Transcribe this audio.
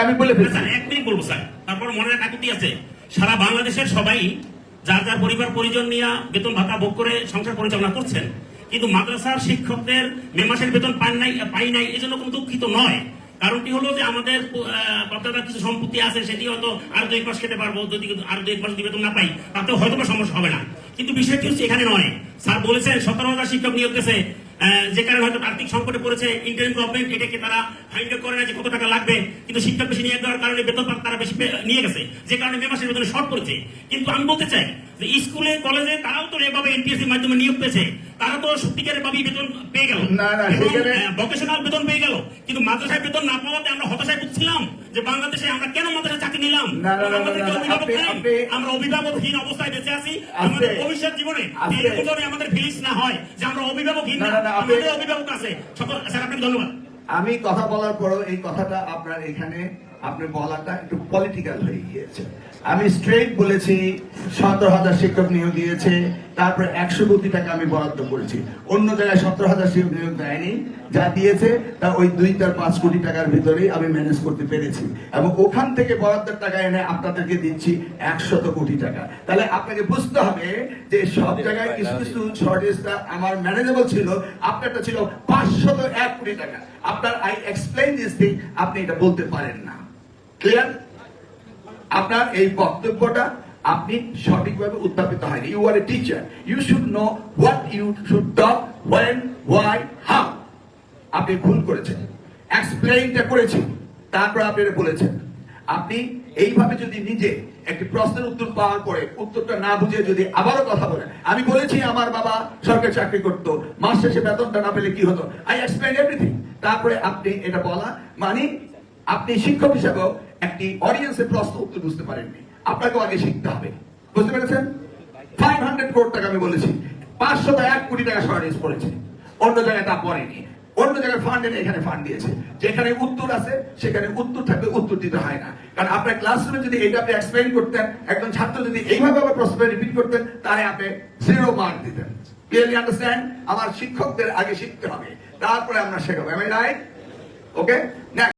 আমি বলে ফেলছি। স্যার এক মিনিট বলবো স্যার, তারপর মনে রাখতে আছে সারা বাংলাদেশের সবাই যার যার পরিবার পরিজন নিয়ে বেতন ভাতা ভোগ করে সংসার পরিচালনা করছেন, কিন্তু মাদ্রাসার শিক্ষকদের মে মাসের বেতন পাই নাই এজন্য কোনো দুঃখিত নয়। কারণটি হলো যে আমাদের বাপদাদার কিছু সম্পত্তি আছে, সেটি হয়তো আরো 2 মাস খেতে পারবো, যদি আরো 2 মাস বেতন না পাই তাতেও হয়তো সমস্যা হবে না। কিন্তু বিষয়টি হচ্ছে এখানে নয়। স্যার বলেছেন 17,000 শিক্ষক নিয়োগ দিয়েছে, যে কারণে হয়তো আর্থিক সংকটে পড়েছে ইন্টারিম গভর্নমেন্ট, এটাকে তারা ফাইন্ড করে না যে কত টাকা লাগবে, কিন্তু শিক্ষক বেশি নিয়োগ দেওয়ার কারণে বেতন তারা বেশি নিয়ে গেছে, যে কারণে মে মাসের বেতনে শর্ট পড়েছে। কিন্তু আমি বলতে চাই যে স্কুলে কলেজে তারাও তো এভাবে এনটিএসসির মাধ্যমে নিয়োগ পেয়েছে, তারা তো সত্যিকারের ভাবেই বেতন পেয়ে গেল, ভোকেশনাল বেতন পেয়ে গেল। কিন্তু মাদ্রাসায় বেতন না পাওয়াতে আমরা হতাশায় ভুগছিলাম যে বাংলাদেশে আমরা কেন মাদ্রাসায় চাকরি নিলাম, আমরা অভিভাবকহীন অবস্থায় বেঁচে আছি। আমাদের ভবিষ্যৎ জীবনে আমাদের ফিলিংস না হয় যে আমরা অভিভাবকহীন, আমাদের অভিভাবক আছে। স্যার আপনাকে ধন্যবাদ। আমি কথা বলার পরও এই কথাটা আপনার এখানে আপনি বলাটা একটু পলিটিক্যাল হয়ে গিয়েছে। আমি স্ট্রেট বলেছি 17,000 শিক্ষক নিয়োগ দিয়েছে, তারপরে 100 কোটি টাকা আমি বরাদ্দ করেছি। অন্য জায়গায় 17,000 শিক্ষক নিয়োগ দেয়নি, যা দিয়েছে তা ওই 2-5 কোটি টাকার ভিতরেই আমি ম্যানেজ করতে পেরেছি, এবং ওখান থেকে বরাদ্দের টাকা এনে আপনাদেরকে দিচ্ছি 100 কোটি টাকা। তাহলে আপনাকে বুঝতে হবে যে সব জায়গায় কিছু কিছু শর্টেজটা আমার ম্যানেজেবল ছিল, আপনারটা ছিল 501 কোটি টাকা। আপনার আই এক্সপ্লেইন দিস থিং, আপনি এটা বলতে পারেন না। ক্লিয়ার? আপনার এই বক্তব্যটা আপনি সঠিকভাবে উত্থাপিত হয়নি। You are a teacher, you should know what you should talk, when, why, how. আপনি ভুল করেছেন, এক্সপ্লেইনটা করেছি, তারপর আপনি বলেছেন। আপনি এইভাবে যদি নিজে একটি প্রশ্নের উত্তর পাওয়ার পরে উত্তরটা না বুঝে যদি আবারও কথা বলেন, আমি বলেছি আমার বাবা সরকারি চাকরি করতো, মাস শেষে বেতনটা না পেলে কি হতো, আই এক্সপ্লেইন এভরিথিং। তারপরে আপনি এটা বলা মানে আপনি শিক্ষক হিসেবেও একটি অডিয়েন্সের প্রশ্ন উত্তর বুঝতে পারেননি, আপনাকেও আগে শিখতে হবে। বুঝতে পেরেছেন? 500 কোটি টাকা আমি বলেছি, 501 কোটি টাকা শর্টেজ পড়েছে, অন্য জায়গায় তা পড়েনি। অন্য জায়গায় ফান্ড এনে এখানে ফান্ড দিয়েছে, যেখানে উত্তর আছে সেখানে উত্তর থাকবে, উত্তর দিতে হয় না। কারণ আপনার ক্লাসরুমে যদি এইটা আপনি এক্সপ্লেইন করতেন, একজন ছাত্র যদি এইভাবে আবার প্রশ্নটা রিপিট করতেন, তাহলে আপনি 0 মার্ক দিতেন। Clearly understand? আমার শিক্ষকদের আগে শিখতে হবে, তারপরে আমরা শেখাবো। Am I right? ওকে।